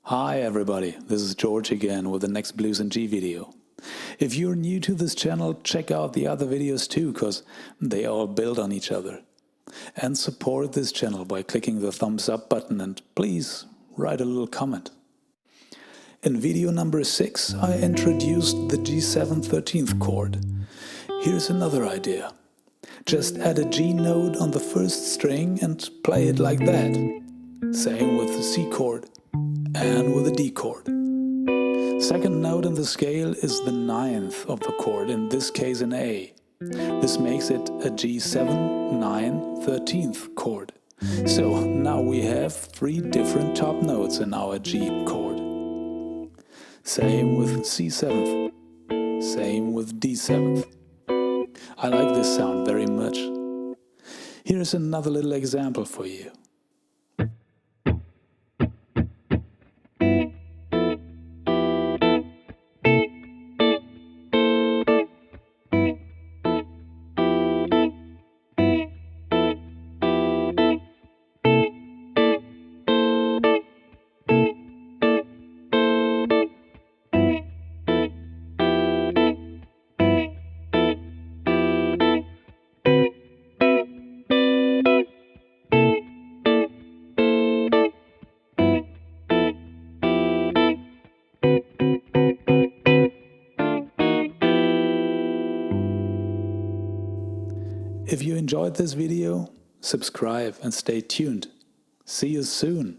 Hi everybody, this is George again with the next Blues and G video. If you're new to this channel, check out the other videos too, cause they all build on each other. And support this channel by clicking the thumbs up button and please write a little comment. In video number 6 I introduced the G7 13th chord. Here's another idea. Just add a G note on the first string and play it like that. Same with the C chord and with the D chord. Second note in the scale is the 9th of the chord, in this case an A. This makes it a G7, 9, 13th chord. So now we have 3 different top notes in our G chord. Same with C7th, same with D7th. I like this sound very much. Here's another little example for you. If you enjoyed this video, subscribe and stay tuned. See you soon.